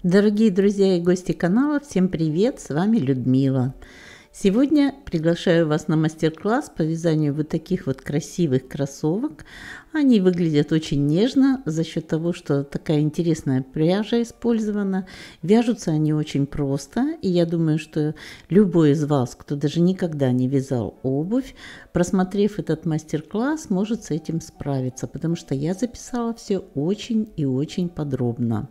Дорогие друзья и гости канала, всем привет! С вами Людмила. Сегодня приглашаю вас на мастер-класс по вязанию вот таких вот красивых кроссовок. Они выглядят очень нежно за счет того, что такая интересная пряжа использована. Вяжутся они очень просто, и я думаю, что любой из вас, кто даже никогда не вязал обувь, просмотрев этот мастер-класс, может с этим справиться, потому что я записала все очень и очень подробно.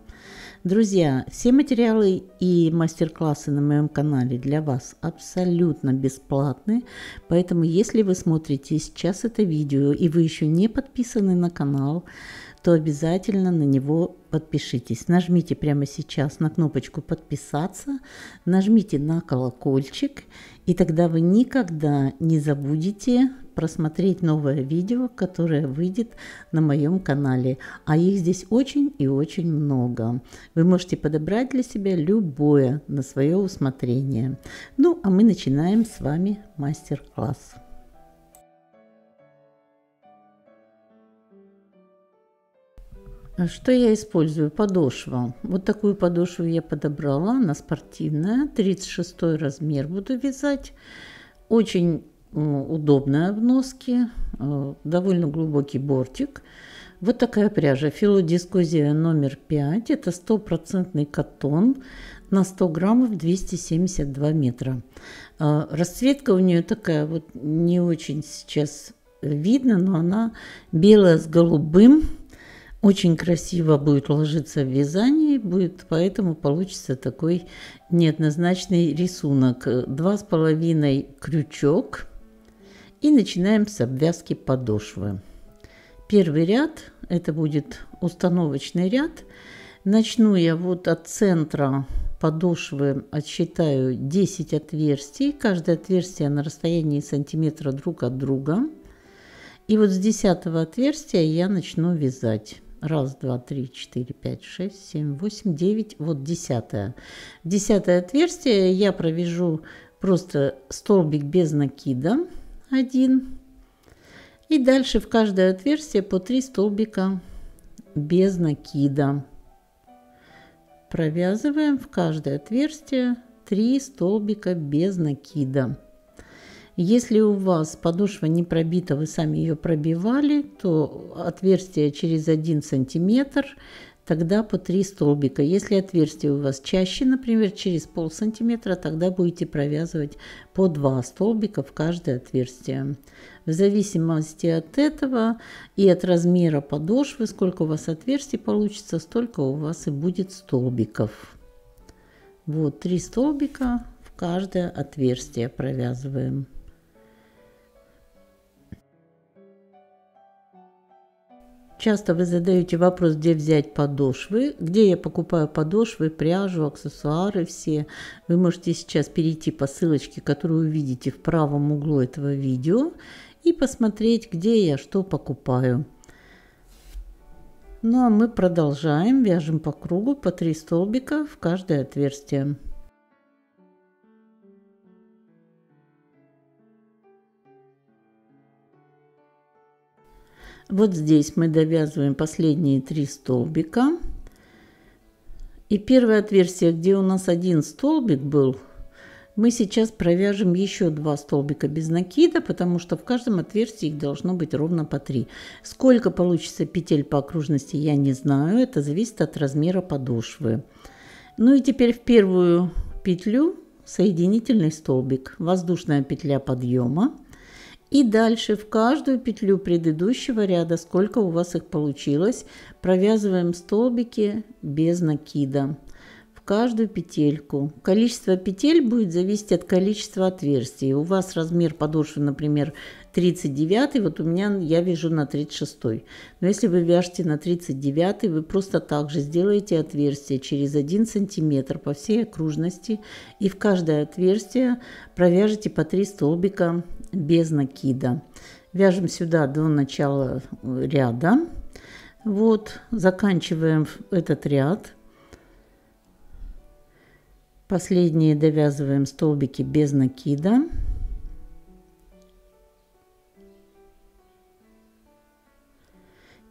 Друзья, все материалы и мастер-классы на моем канале для вас абсолютно бесплатны, поэтому если вы смотрите сейчас это видео и вы еще не подписаны на канал, то обязательно на него подпишитесь. Нажмите прямо сейчас на кнопочку «Подписаться», нажмите на колокольчик, и тогда вы никогда не забудете просмотреть новое видео, которое выйдет на моем канале. А их здесь очень и очень много. Вы можете подобрать для себя любое на свое усмотрение. Ну, а мы начинаем с вами мастер-класс. Что я использую? Подошва. Вот такую подошву я подобрала, она спортивная, 36 размер буду вязать. Очень удобная в носке, довольно глубокий бортик. Вот такая пряжа, филодискозия номер 5, это 100% каттон, на 100 граммов 272 метра. Расцветка у нее такая, вот не очень сейчас видно, но она белая с голубым. Очень красиво будет ложиться в вязании, поэтому получится такой неоднозначный рисунок. 2,5 крючок. И начинаем с обвязки подошвы. Первый ряд, это будет установочный ряд. Начну я вот от центра подошвы, отсчитаю 10 отверстий. Каждое отверстие на расстоянии сантиметра друг от друга. И вот с 10-го отверстия я начну вязать. 1, 2, 3, 4, 5, 6, 7, 8, 9. Вот 10-е. 10-е отверстие я провяжу просто столбик без накида. 1. И дальше в каждое отверстие по 3 столбика без накида. Провязываем в каждое отверстие 3 столбика без накида. Если у вас подошва не пробита, вы сами ее пробивали, то отверстие через 1 сантиметр, тогда по 3 столбика. Если отверстие у вас чаще, например, через полсантиметра, тогда будете провязывать по 2 столбика в каждое отверстие. В зависимости от этого и от размера подошвы, сколько у вас отверстий получится, столько у вас и будет столбиков. Вот 3 столбика в каждое отверстие провязываем. Часто вы задаете вопрос, где взять подошвы, где я покупаю подошвы, пряжу, аксессуары все. Вы можете сейчас перейти по ссылочке, которую увидите в правом углу этого видео, и посмотреть, где я что покупаю. Ну а мы продолжаем, вяжем по кругу по 3 столбика в каждое отверстие. Вот здесь мы довязываем последние 3 столбика. И первое отверстие, где у нас 1 столбик был, мы сейчас провяжем еще 2 столбика без накида, потому что в каждом отверстии их должно быть ровно по 3. Сколько получится петель по окружности, я не знаю. Это зависит от размера подошвы. Ну и теперь в первую петлю соединительный столбик, воздушная петля подъема. И дальше в каждую петлю предыдущего ряда, сколько у вас их получилось, провязываем столбики без накида. В каждую петельку. Количество петель будет зависеть от количества отверстий. У вас размер подошвы, например, 39, вот у меня я вяжу на 36. Но если вы вяжете на 39, вы просто так же сделаете отверстие через 1 сантиметр по всей окружности. И в каждое отверстие провяжете по 3 столбика без накида. Вяжем сюда до начала ряда. Вот, заканчиваем этот ряд. Последние довязываем столбики без накида.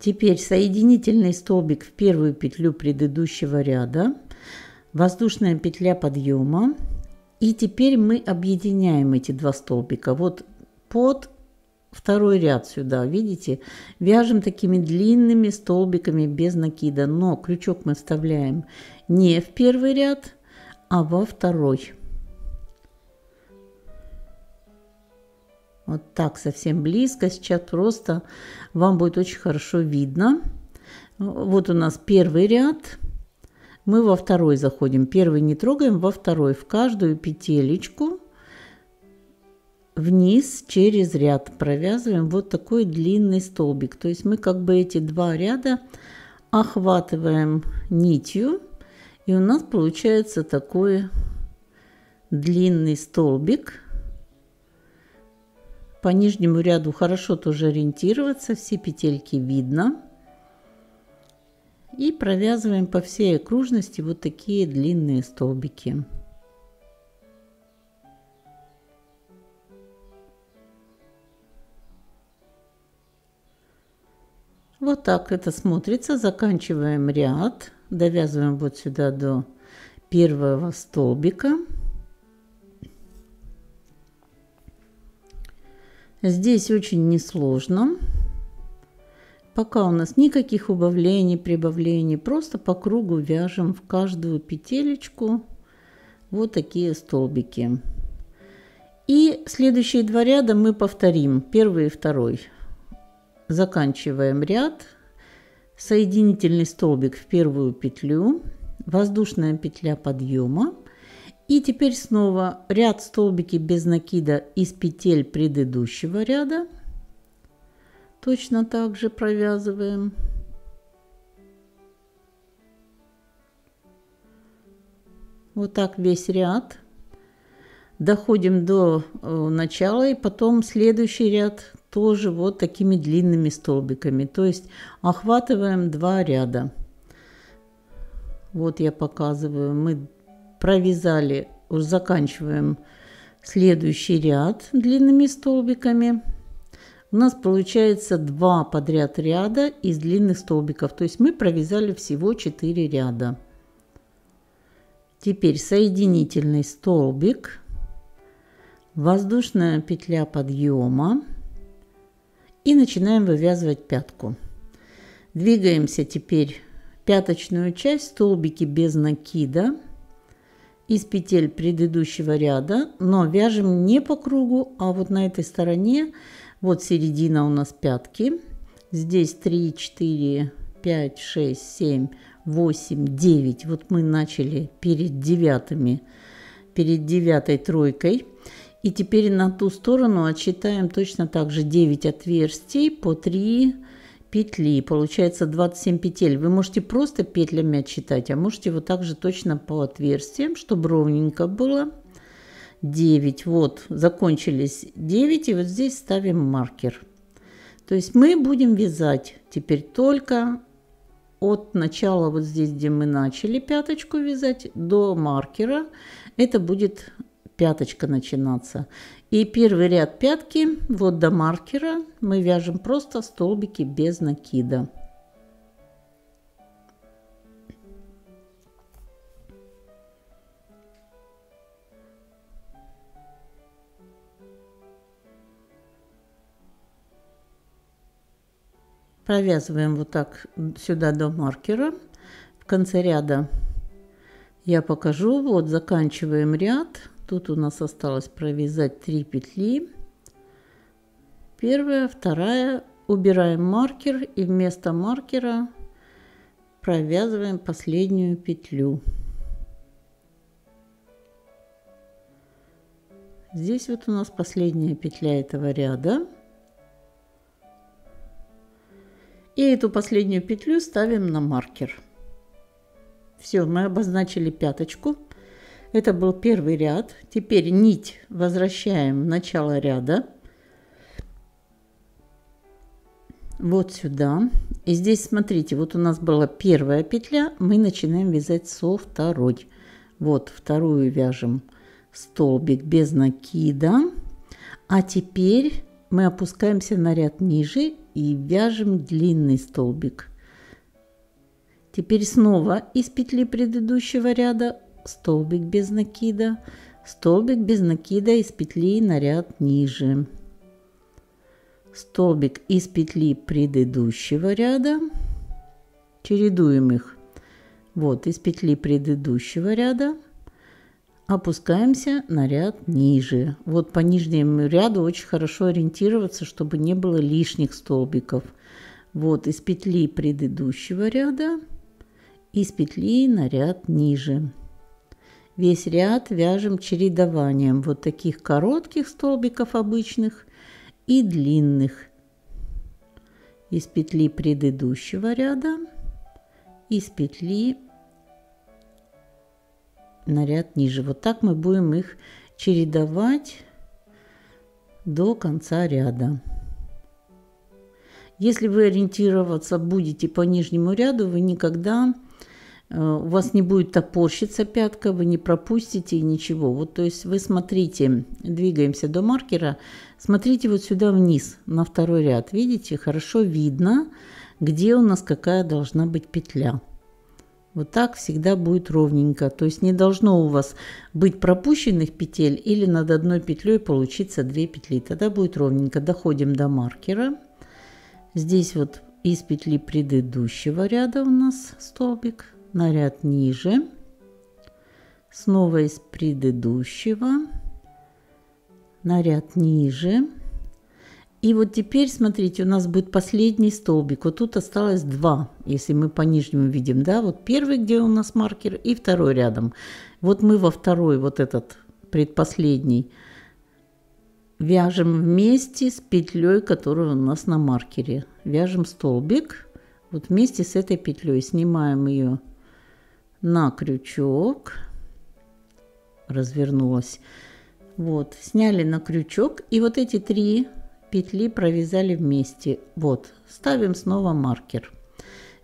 Теперь соединительный столбик в первую петлю предыдущего ряда. Воздушная петля подъема. И теперь мы объединяем эти два столбика. Вот под второй ряд сюда, видите, вяжем такими длинными столбиками без накида, но крючок мы вставляем не в первый ряд, а во второй. Вот так совсем близко, сейчас просто вам будет очень хорошо видно. Вот у нас первый ряд, мы во второй заходим, первый не трогаем, во второй в каждую петелечку вниз через ряд провязываем вот такой длинный столбик. То есть мы как бы эти два ряда охватываем нитью, и у нас получается такой длинный столбик. По нижнему ряду хорошо тоже ориентироваться, все петельки видно. И провязываем по всей окружности вот такие длинные столбики. Вот так это смотрится. Заканчиваем ряд, довязываем вот сюда до первого столбика. Здесь очень несложно. Пока у нас никаких убавлений, прибавлений, просто по кругу вяжем в каждую петелечку вот такие столбики. И следующие два ряда мы повторим, первый и второй. Заканчиваем ряд, соединительный столбик в первую петлю, воздушная петля подъема. И теперь снова ряд столбики без накида из петель предыдущего ряда. Точно так же провязываем. Вот так весь ряд. Доходим до начала, и потом следующий ряд тоже вот такими длинными столбиками. То есть охватываем два ряда. Вот я показываю. Мы провязали, уже заканчиваем следующий ряд длинными столбиками. У нас получается два подряд ряда из длинных столбиков. То есть мы провязали всего 4 ряда. Теперь соединительный столбик, воздушная петля подъема и начинаем вывязывать пятку. Двигаемся теперь пяточную часть, столбики без накида из петель предыдущего ряда, но вяжем не по кругу, а вот на этой стороне. Вот середина у нас пятки. Здесь 3, 4, 5, 6, 7, 8, 9. Вот мы начали перед девятыми, перед девятой тройкой. И теперь на ту сторону отсчитаем точно так же 9 отверстий по 3 петли. Получается 27 петель. Вы можете просто петлями отсчитать, а можете вот так же точно по отверстиям, чтобы ровненько было. 9. Вот, закончились 9, и вот здесь ставим маркер. То есть мы будем вязать теперь только от начала, вот здесь, где мы начали пяточку вязать, до маркера. Это будет пяточка начинаться. И первый ряд пятки, вот до маркера, мы вяжем просто столбики без накида. Провязываем вот так сюда до маркера. В конце ряда я покажу. Вот заканчиваем ряд. Тут у нас осталось провязать 3 петли. Первая, вторая. Убираем маркер и вместо маркера провязываем последнюю петлю. Здесь вот у нас последняя петля этого ряда. И эту последнюю петлю ставим на маркер. Все, мы обозначили пяточку. Это был первый ряд. Теперь нить возвращаем в начало ряда. Вот сюда. И здесь, смотрите, вот у нас была первая петля. Мы начинаем вязать со второй. Вот вторую вяжем столбик без накида. А теперь мы опускаемся на ряд ниже и вяжем длинный столбик. Теперь снова из петли предыдущего ряда столбик без накида, столбик без накида из петли на ряд ниже, столбик из петли предыдущего ряда, чередуем их. Вот из петли предыдущего ряда опускаемся на ряд ниже. Вот по нижнему ряду очень хорошо ориентироваться, чтобы не было лишних столбиков. Вот из петли предыдущего ряда, из петли на ряд ниже. Весь ряд вяжем чередованием вот таких коротких столбиков обычных и длинных. Из петли предыдущего ряда, из петли на ряд ниже. Вот так мы будем их чередовать до конца ряда. Если вы ориентироваться будете по нижнему ряду, вы никогда, у вас не будет топорщиться пятка, вы не пропустите и ничего. Вот, то есть вы смотрите, двигаемся до маркера, смотрите вот сюда вниз на второй ряд. Видите, хорошо видно, где у нас какая должна быть петля. Вот так всегда будет ровненько. То есть не должно у вас быть пропущенных петель или над одной петлей получиться 2 петли. Тогда будет ровненько. Доходим до маркера. Здесь вот из петли предыдущего ряда у нас столбик на ряд ниже. Снова из предыдущего на ряд ниже. И вот теперь, смотрите, у нас будет последний столбик. Вот тут осталось 2, если мы по нижнему видим, да, вот первый, где у нас маркер, и второй рядом. Вот мы во второй, вот этот предпоследний, вяжем вместе с петлей, которая у нас на маркере. Вяжем столбик, вот вместе с этой петлей, снимаем ее на крючок, развернулась. Вот, сняли на крючок, и вот эти 3 петли провязали вместе. Вот, ставим снова маркер.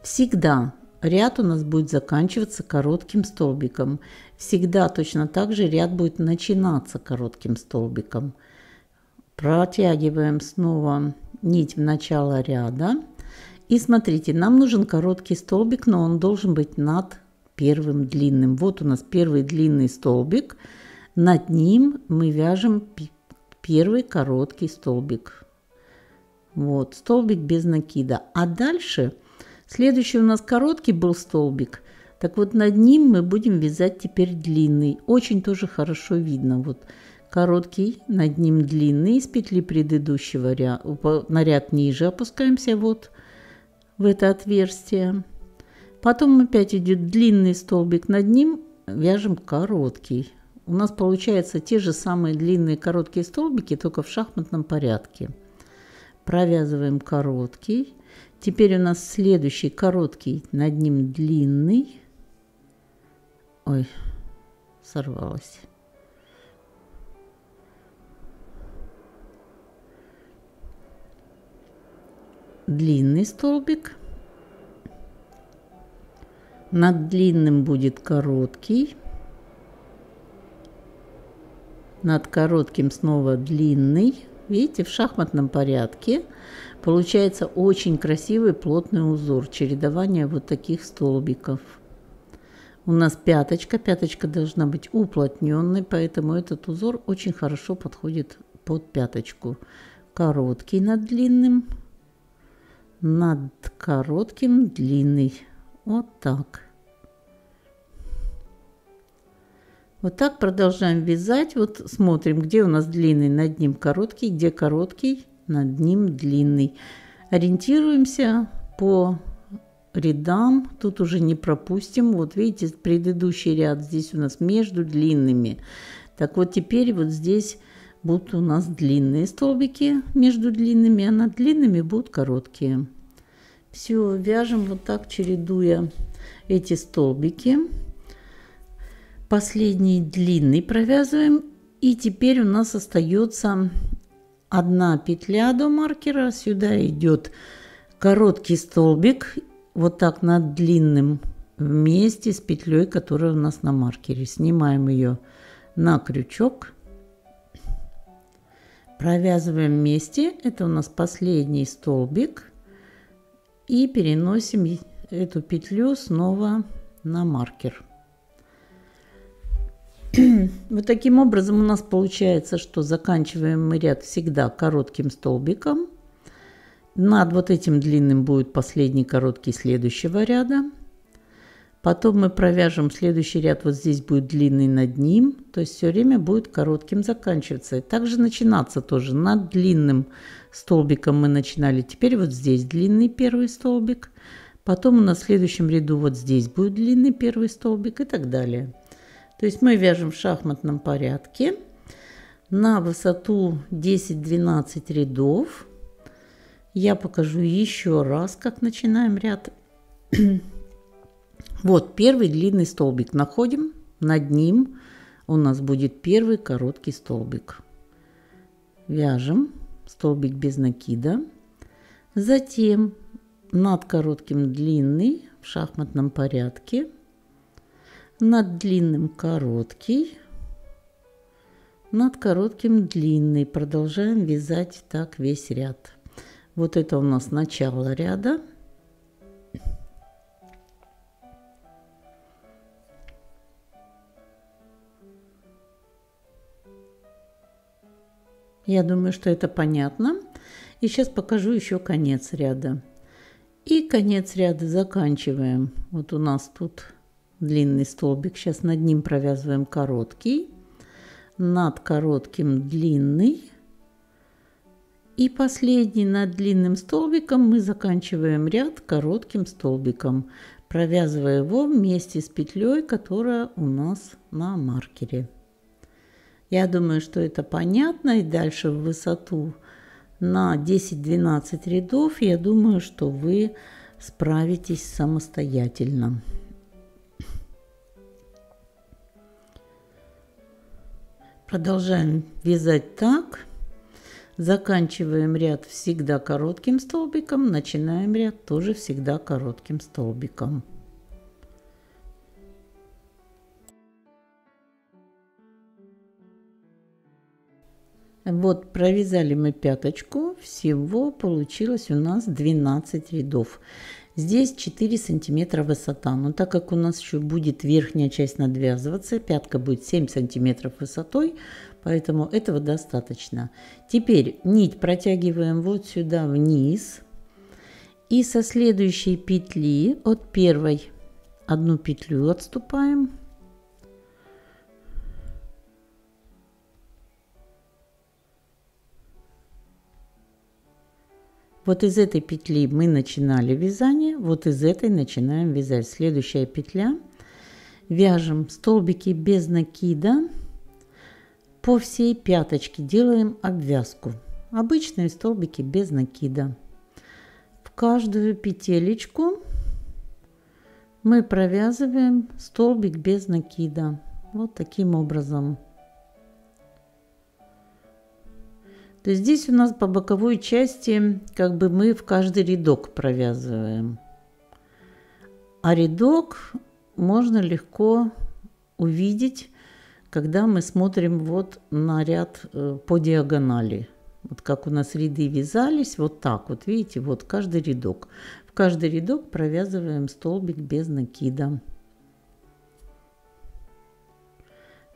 Всегда ряд у нас будет заканчиваться коротким столбиком. Всегда точно так же ряд будет начинаться коротким столбиком. Протягиваем снова нить в начало ряда. И смотрите, нам нужен короткий столбик, но он должен быть над первым длинным. Вот у нас первый длинный столбик. Над ним мы вяжем первый короткий столбик. Вот, столбик без накида. А дальше, следующий у нас короткий был столбик. Так вот, над ним мы будем вязать теперь длинный. Очень тоже хорошо видно. Вот, короткий, над ним длинный. Из петли предыдущего ряда, на ряд ниже опускаемся вот в это отверстие. Потом опять идет длинный столбик, над ним вяжем короткий. У нас получаются те же самые длинные короткие столбики, только в шахматном порядке. Провязываем короткий. Теперь у нас следующий короткий, над ним длинный. Ой, сорвалась. Длинный столбик. Над длинным будет короткий. Над коротким снова длинный. Видите, в шахматном порядке получается очень красивый плотный узор. Чередование вот таких столбиков. У нас пяточка. Пяточка должна быть уплотненной, поэтому этот узор очень хорошо подходит под пяточку. Короткий над длинным. Над коротким длинный. Вот так. Вот так продолжаем вязать. Вот смотрим, где у нас длинный, над ним короткий, где короткий, над ним длинный. Ориентируемся по рядам. Тут уже не пропустим. Вот видите, предыдущий ряд здесь у нас между длинными. Так вот теперь вот здесь будут у нас длинные столбики между длинными, а над длинными будут короткие. Все, вяжем вот так, чередуя эти столбики. Последний длинный провязываем. И теперь у нас остается одна петля до маркера. Сюда идет короткий столбик. Вот так над длинным вместе с петлей, которая у нас на маркере. Снимаем ее на крючок. Провязываем вместе. Это у нас последний столбик. И переносим эту петлю снова на маркер. Вот таким образом у нас получается, что заканчиваем мы ряд всегда коротким столбиком. Над вот этим длинным будет последний короткий следующего ряда. Потом мы провяжем следующий ряд, вот здесь будет длинный над ним, то есть все время будет коротким заканчиваться. И также начинаться тоже над длинным столбиком мы начинали. Теперь вот здесь длинный первый столбик. Потом у нас в следующем ряду вот здесь будет длинный первый столбик и так далее. То есть мы вяжем в шахматном порядке на высоту 10-12 рядов. Я покажу еще раз, как начинаем ряд. Вот первый длинный столбик находим, над ним у нас будет первый короткий столбик. Вяжем столбик без накида. Затем над коротким длинный в шахматном порядке, над длинным короткий, над коротким длинный. Продолжаем вязать так весь ряд. Вот это у нас начало ряда. Я думаю, что это понятно. И сейчас покажу еще конец ряда. И конец ряда заканчиваем. Вот у нас тут длинный столбик. Сейчас над ним провязываем короткий. Над коротким длинный. И последний над длинным столбиком мы заканчиваем ряд коротким столбиком, провязывая его вместе с петлей, которая у нас на маркере. Я думаю, что это понятно. И дальше в высоту на 10-12 рядов, я думаю, что вы справитесь самостоятельно. Продолжаем вязать так. Заканчиваем ряд всегда коротким столбиком, начинаем ряд тоже всегда коротким столбиком. Вот провязали мы пяточку, всего получилось у нас 12 рядов. Здесь 4 сантиметра высота, но так как у нас еще будет верхняя часть надвязываться, пятка будет 7 сантиметров высотой, поэтому этого достаточно. Теперь нить протягиваем вот сюда вниз и со следующей петли от первой одну петлю отступаем. Вот из этой петли мы начинали вязание, вот из этой начинаем вязать. Следующая петля. Вяжем столбики без накида по всей пяточке, делаем обвязку. Обычные столбики без накида. В каждую петелечку мы провязываем столбик без накида. Вот таким образом. То есть здесь у нас по боковой части как бы мы в каждый рядок провязываем. А рядок можно легко увидеть, когда мы смотрим вот на ряд по диагонали. Вот как у нас ряды вязались, вот так вот, видите, вот каждый рядок. В каждый рядок провязываем столбик без накида.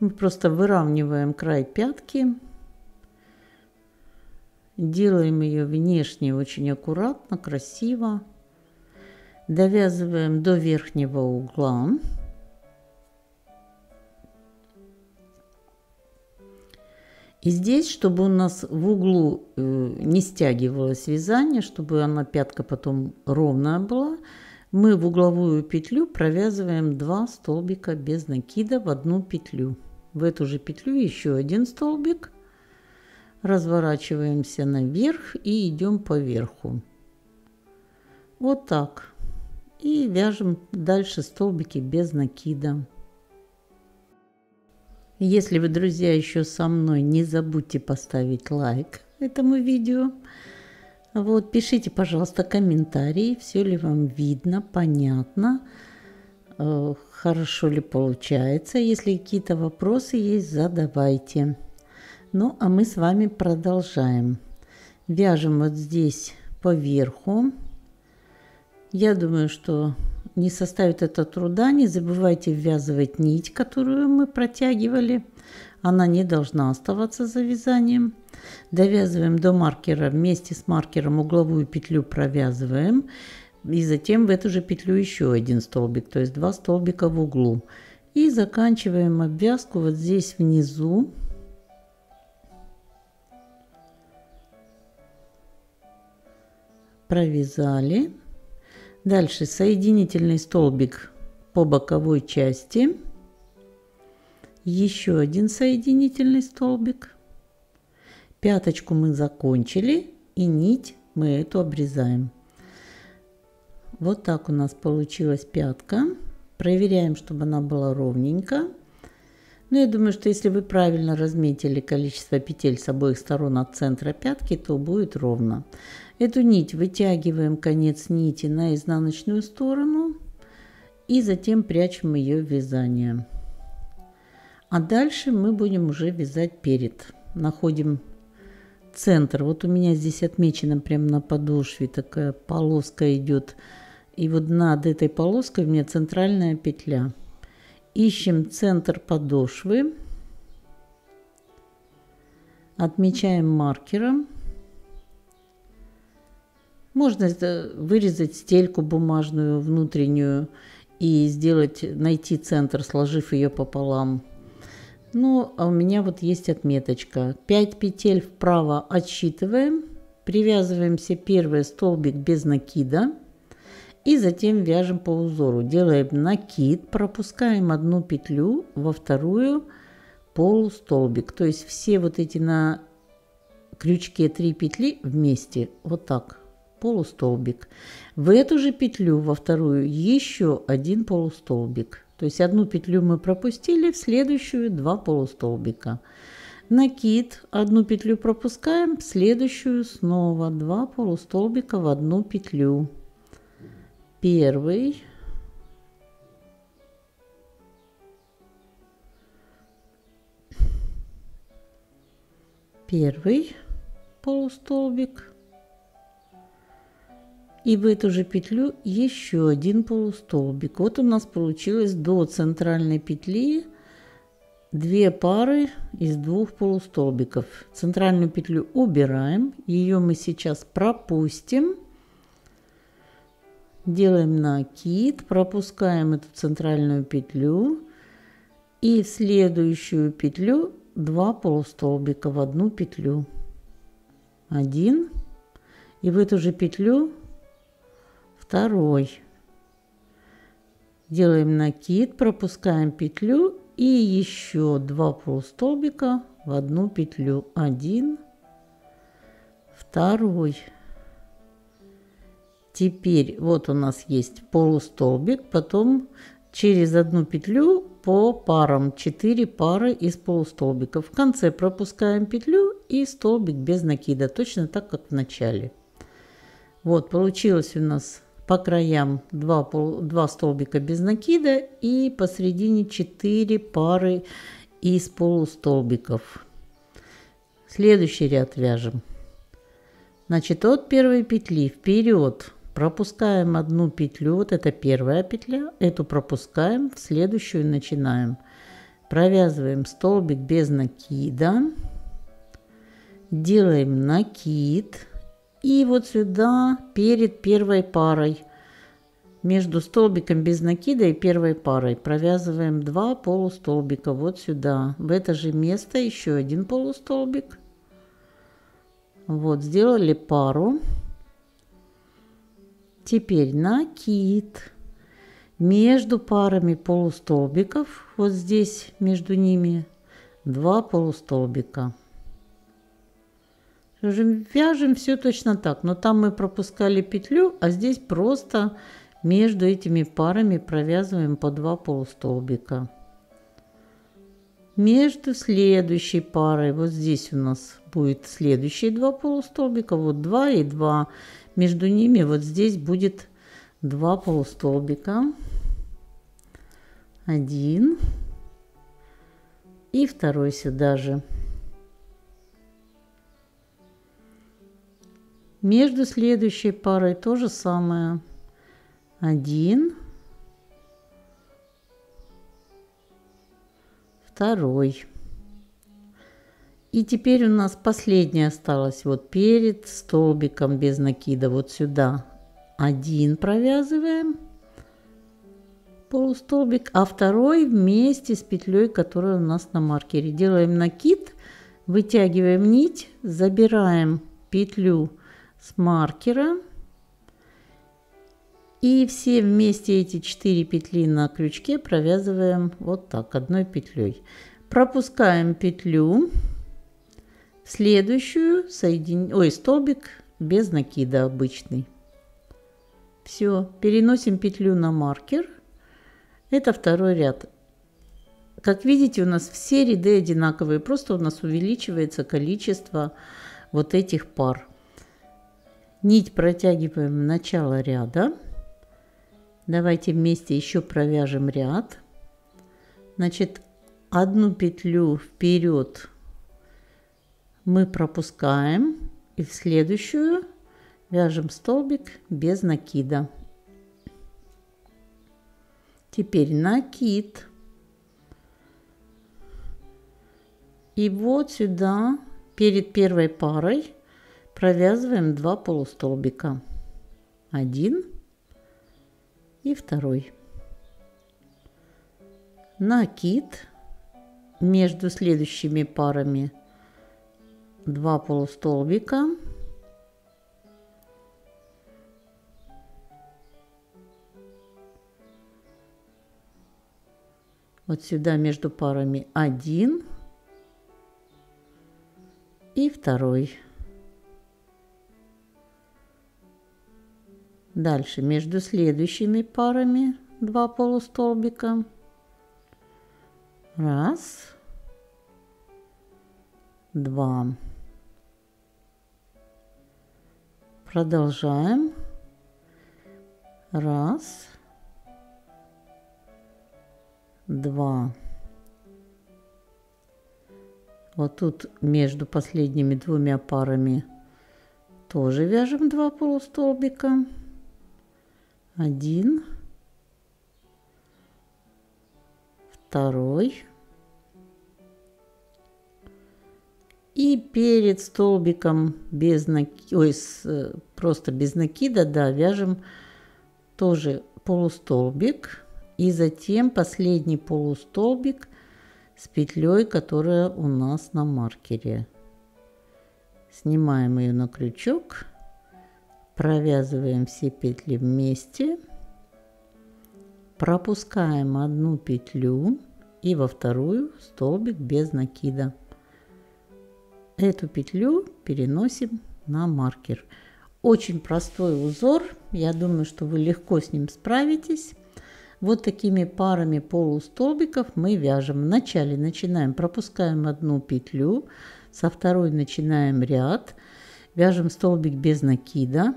Мы просто выравниваем край пятки. Делаем ее внешне очень аккуратно, красиво. Довязываем до верхнего угла. И здесь, чтобы у нас в углу не стягивалось вязание, чтобы она пятка потом ровная была, мы в угловую петлю провязываем 2 столбика без накида в одну петлю. В эту же петлю еще один столбик. Разворачиваемся наверх и идем по верху. Вот так. И вяжем дальше столбики без накида. Если вы, друзья, еще со мной, не забудьте поставить лайк этому видео. Вот, пишите, пожалуйста, комментарии, все ли вам видно, понятно, хорошо ли получается. Если какие-то вопросы есть, задавайте. Ну, а мы с вами продолжаем. Вяжем вот здесь по верху. Я думаю, что не составит это труда, не забывайте ввязывать нить, которую мы протягивали. Она не должна оставаться за вязанием. Довязываем до маркера, вместе с маркером угловую петлю провязываем. И затем в эту же петлю еще один столбик, то есть 2 столбика в углу. И заканчиваем обвязку вот здесь внизу. Провязали. Дальше соединительный столбик по боковой части. Еще один соединительный столбик. Пяточку мы закончили, и нить мы эту обрезаем. Вот так у нас получилась пятка. Проверяем, чтобы она была ровненько. Но я думаю, что если вы правильно разметили количество петель с обоих сторон от центра пятки, то будет ровно. Эту нить вытягиваем, конец нити на изнаночную сторону и затем прячем ее в вязание. А дальше мы будем уже вязать перед. Находим центр. Вот у меня здесь отмечена прямо на подошве такая полоска идет. И вот над этой полоской у меня центральная петля. Ищем центр подошвы. Отмечаем маркером. Можно вырезать стельку бумажную внутреннюю и найти центр, сложив ее пополам. Ну, а у меня вот есть отметочка. 5 петель вправо отсчитываем. Привязываем все первый столбик без накида. И затем вяжем по узору. Делаем накид, пропускаем одну петлю во вторую полустолбик. То есть все вот эти на крючке 3 петли вместе. Вот так. Полустолбик. В эту же петлю во вторую еще один полустолбик. То есть одну петлю мы пропустили, в следующую 2 полустолбика. Накид, одну петлю пропускаем, в следующую снова 2 полустолбика в одну петлю. Первый. Первый полустолбик. И в эту же петлю еще один полустолбик. Вот у нас получилось до центральной петли 2 пары из 2 полустолбиков. Центральную петлю убираем, ее мы сейчас пропустим. Делаем накид, пропускаем эту центральную петлю и в следующую петлю 2 полустолбика в одну петлю. 1 и в эту же петлю второй. Делаем накид, пропускаем петлю и еще 2 полустолбика в одну петлю. 1, второй. Теперь вот у нас есть полустолбик, потом через одну петлю по парам 4 пары из полустолбиков. В конце пропускаем петлю и столбик без накида, точно так как в начале. Вот получилось у нас по краям 2 столбика без накида и посередине 4 пары из полустолбиков. Следующий ряд вяжем. Значит, от первой петли вперед пропускаем одну петлю, вот это первая петля, эту пропускаем, в следующую начинаем. Провязываем столбик без накида, делаем накид. И вот сюда, перед первой парой, между столбиком без накида и первой парой, провязываем 2 полустолбика. Вот сюда, в это же место еще один полустолбик. Вот, сделали пару. Теперь накид. Между парами полустолбиков, вот здесь между ними, 2 полустолбика. Вяжем все точно так, но там мы пропускали петлю, а здесь просто между этими парами провязываем по 2 полустолбика. Между следующей парой, вот здесь у нас будет следующие 2 полустолбика, вот 2 и 2. Между ними вот здесь будет 2 полустолбика. 1 и второй сюда же. Между следующей парой то же самое. 1, второй. И теперь у нас последняя осталась вот перед столбиком без накида. Вот сюда один провязываем полустолбик, а второй вместе с петлей, которая у нас на маркере. Делаем накид, вытягиваем нить, забираем петлю с маркера. И все вместе эти 4 петли на крючке провязываем вот так, одной петлей. Пропускаем петлю. Следующую столбик без накида обычный. Все, переносим петлю на маркер. Это второй ряд. Как видите, у нас все ряды одинаковые, просто у нас увеличивается количество вот этих пар. Нить протягиваем в начало ряда. Давайте вместе еще провяжем ряд. Значит, одну петлю вперед мы пропускаем и в следующую вяжем столбик без накида. Теперь накид. И вот сюда перед первой парой провязываем 2 полустолбика. Один и второй. Накид. Между следующими парами 2 полустолбика. Вот сюда между парами 1 и второй. Дальше между следующими парами 2 полустолбика. Раз, два. Продолжаем. Раз, два. Вот тут между последними двумя парами тоже вяжем 2 полустолбика. Один, второй. И перед столбиком без просто без накида, да, вяжем тоже полустолбик. И затем последний полустолбик с петлей, которая у нас на маркере. Снимаем ее на крючок. Провязываем все петли вместе. Пропускаем одну петлю и во вторую столбик без накида. Эту петлю переносим на маркер. Очень простой узор. Я думаю, что вы легко с ним справитесь. Вот такими парами полустолбиков мы вяжем. Вначале начинаем, пропускаем одну петлю, со второй начинаем ряд, вяжем столбик без накида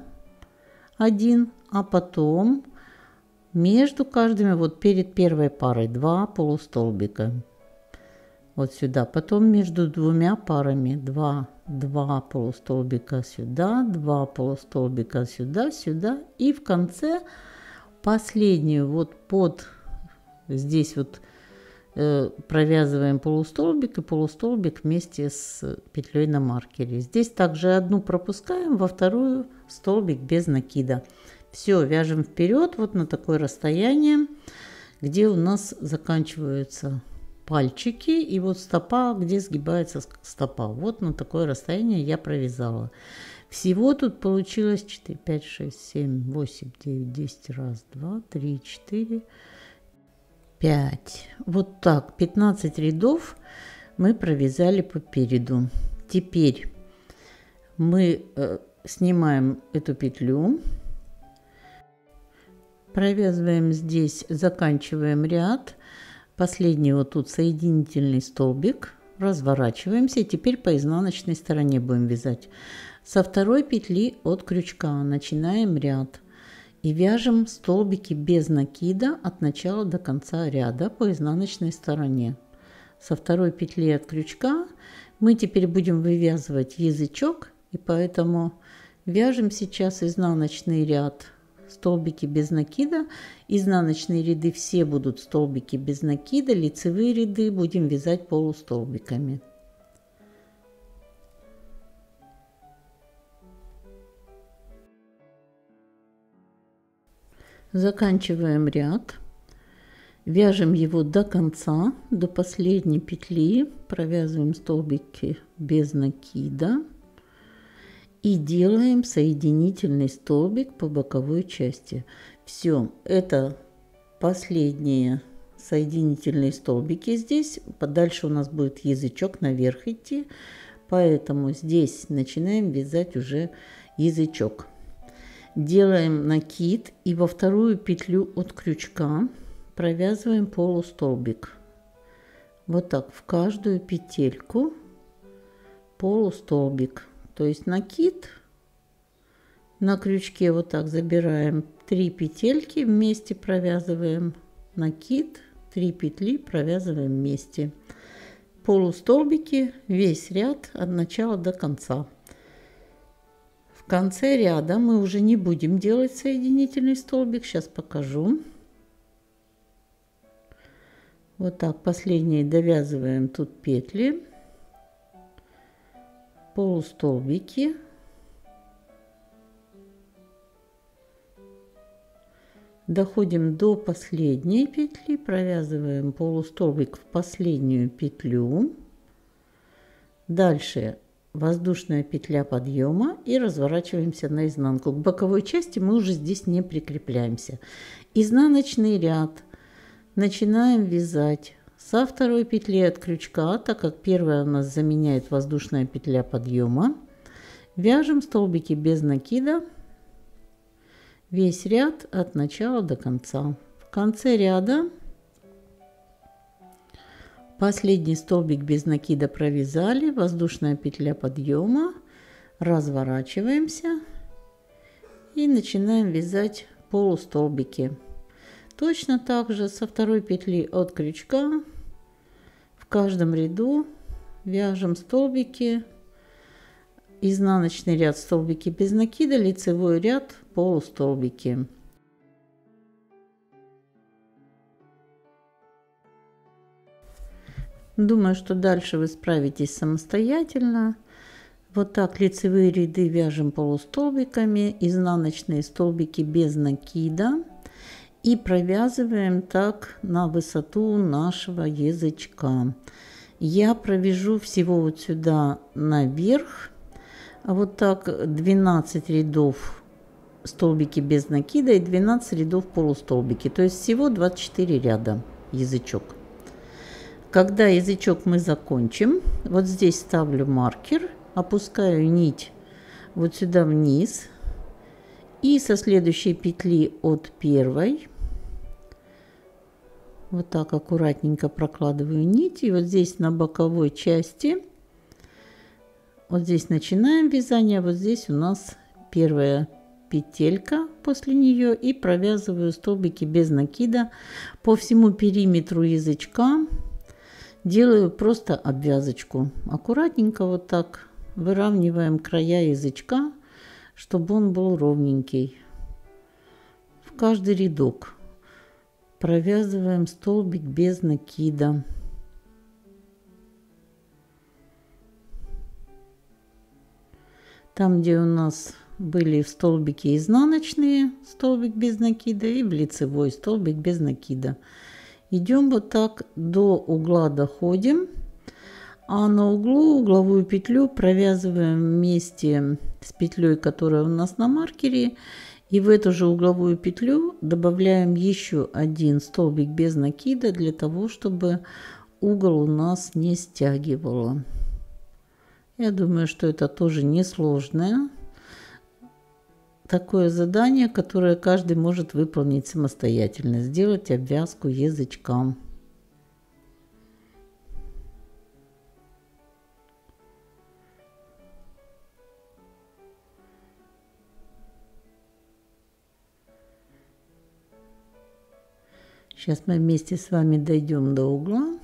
один, а потом между каждыми, вот перед первой парой 2 полустолбика. Вот сюда, потом между двумя парами 2 полустолбика сюда, 2 полустолбика сюда, сюда, и в конце последнюю вот под здесь вот провязываем полустолбик и полустолбик вместе с петлей на маркере. Здесь также одну пропускаем, во вторую столбик без накида. Все, вяжем вперед вот на такое расстояние, где у нас заканчиваются пальчики и вот стопа, где сгибается стопа. Вот на такое расстояние я провязала. Всего тут получилось 4, 5, 6, 7, 8, 9, 10. Раз, два, три, 4, 5. Вот так 15 рядов мы провязали по переду. Теперь мы снимаем эту петлю, провязываем здесь, заканчиваем ряд. Последний вот тут соединительный столбик, разворачиваемся. Теперь по изнаночной стороне будем вязать. Со второй петли от крючка начинаем ряд и вяжем столбики без накида от начала до конца ряда по изнаночной стороне. Со второй петли от крючка мы теперь будем вывязывать язычок, и поэтому вяжем сейчас изнаночный ряд столбики без накида. Изнаночные ряды все будут столбики без накида, лицевые ряды будем вязать полустолбиками. Заканчиваем ряд, вяжем его до конца, до последней петли, провязываем столбики без накида и делаем соединительный столбик по боковой части. Все, это последние соединительные столбики здесь. Подальше у нас будет язычок наверх идти, поэтому здесь начинаем вязать уже язычок. Делаем накид и во вторую петлю от крючка провязываем полустолбик. Вот так в каждую петельку полустолбик. То есть накид, на крючке вот так забираем 3 петельки, вместе провязываем накид, 3 петли провязываем вместе. Полустолбики весь ряд от начала до конца. В конце ряда мы уже не будем делать соединительный столбик, сейчас покажу. Вот так последние довязываем тут петли, полустолбики, доходим до последней петли, провязываем полустолбик в последнюю петлю, дальше воздушная петля подъема и разворачиваемся наизнанку. К боковой части мы уже здесь не прикрепляемся. Изнаночный ряд начинаем вязать со второй петли от крючка, так как первая у нас заменяет воздушная петля подъема. Вяжем столбики без накида весь ряд от начала до конца. В конце ряда последний столбик без накида провязали, воздушная петля подъема, разворачиваемся и начинаем вязать полустолбики. Точно так же со второй петли от крючка в каждом ряду вяжем столбики, изнаночный ряд столбики без накида, лицевой ряд полустолбики. Думаю, что дальше вы справитесь самостоятельно. Вот так лицевые ряды вяжем полустолбиками, изнаночные столбики без накида. И провязываем так на высоту нашего язычка. Я провяжу всего вот сюда наверх. Вот так 12 рядов столбики без накида и 12 рядов полустолбики. То есть всего 24 ряда язычок. Когда язычок мы закончим, вот здесь ставлю маркер, опускаю нить вот сюда вниз. И со следующей петли от первой вот так аккуратненько прокладываю нить. И вот здесь на боковой части, вот здесь начинаем вязание, вот здесь у нас первая петелька после нее. И провязываю столбики без накида по всему периметру язычка. Делаю просто обвязочку. Аккуратненько вот так выравниваем края язычка, чтобы он был ровненький. В каждый рядок провязываем столбик без накида. Там, где у нас были столбики изнаночные, столбик без накида, и в лицевой столбик без накида. Идем вот так до угла доходим, а на углу угловую петлю провязываем вместе с петлей, которая у нас на маркере. И в эту же угловую петлю добавляем еще один столбик без накида, для того, чтобы угол у нас не стягивало. Я думаю, что это тоже несложное такое задание, которое каждый может выполнить самостоятельно. Сделать обвязку язычкам. Сейчас мы вместе с вами дойдем до угла.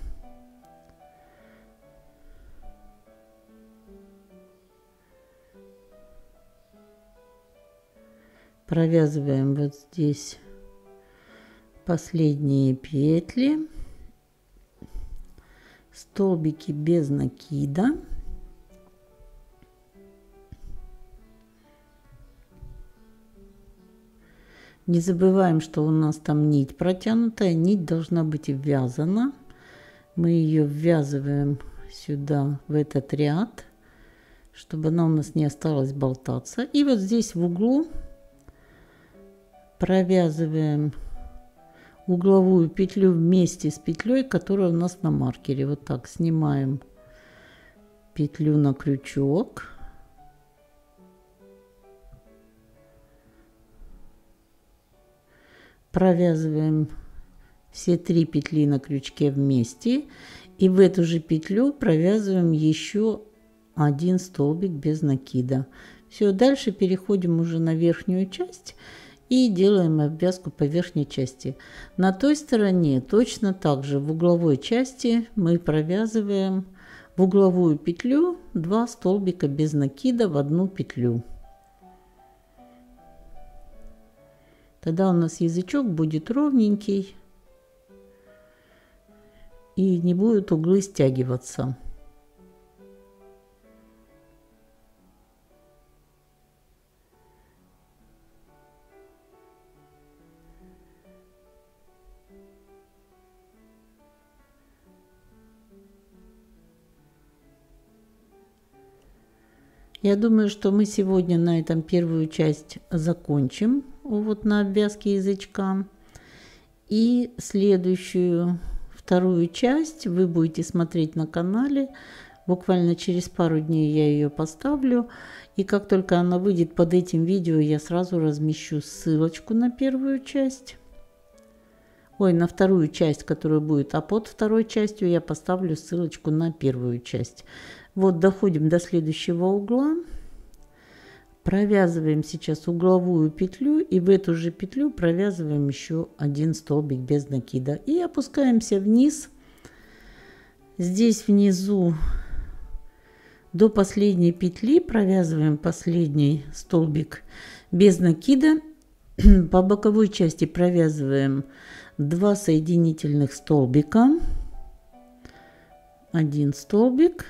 Провязываем вот здесь последние петли, столбики без накида. Не забываем, что у нас там нить протянутая, нить должна быть ввязана. Мы ее ввязываем сюда, в этот ряд, чтобы она у нас не осталась болтаться. И вот здесь в углу провязываем угловую петлю вместе с петлей, которая у нас на маркере. Вот так снимаем петлю на крючок. Провязываем все 3 петли на крючке вместе, и в эту же петлю провязываем еще 1 столбик без накида. Все, дальше переходим уже на верхнюю часть и делаем обвязку по верхней части. На той стороне точно так же в угловой части мы провязываем в угловую петлю 2 столбика без накида в одну петлю. Тогда у нас язычок будет ровненький и не будут углы стягиваться. Я думаю, что мы сегодня на этом первую часть закончим, вот на обвязке язычка. И следующую, вторую часть вы будете смотреть на канале. Буквально через пару дней я ее поставлю. И как только она выйдет под этим видео, я сразу размещу ссылочку на первую часть. Ой, на вторую часть, которая будет. А под второй частью я поставлю ссылочку на первую часть. Вот доходим до следующего угла. Провязываем сейчас угловую петлю. И в эту же петлю провязываем еще 1 столбик без накида. И опускаемся вниз. Здесь внизу до последней петли провязываем последний столбик без накида. По боковой части провязываем 2 соединительных столбика. 1 столбик.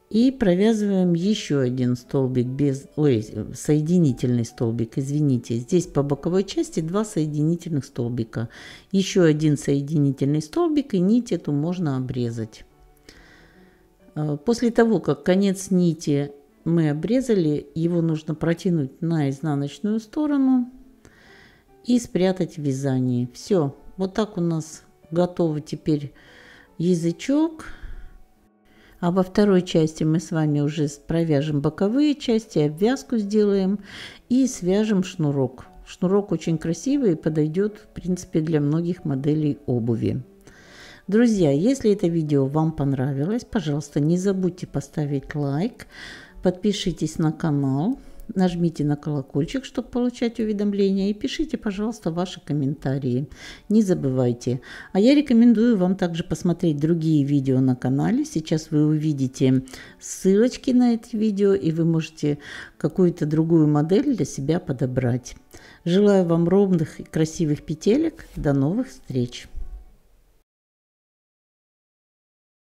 И провязываем еще 1 столбик без, соединительный столбик, извините. Здесь по боковой части 2 соединительных столбика. Еще 1 соединительный столбик, и нить эту можно обрезать. После того, как конец нити мы обрезали, его нужно протянуть на изнаночную сторону и спрятать в вязании. Все, вот так у нас готов теперь язычок. А во второй части мы с вами уже провяжем боковые части, обвязку сделаем и свяжем шнурок. Шнурок очень красивый и подойдет, в принципе, для многих моделей обуви. Друзья, если это видео вам понравилось, пожалуйста, не забудьте поставить лайк, подпишитесь на канал, нажмите на колокольчик, чтобы получать уведомления, и пишите, пожалуйста, ваши комментарии. Не забывайте. А я рекомендую вам также посмотреть другие видео на канале. Сейчас вы увидите ссылочки на эти видео, и вы можете какую-то другую модель для себя подобрать. Желаю вам ровных и красивых петелек. До новых встреч!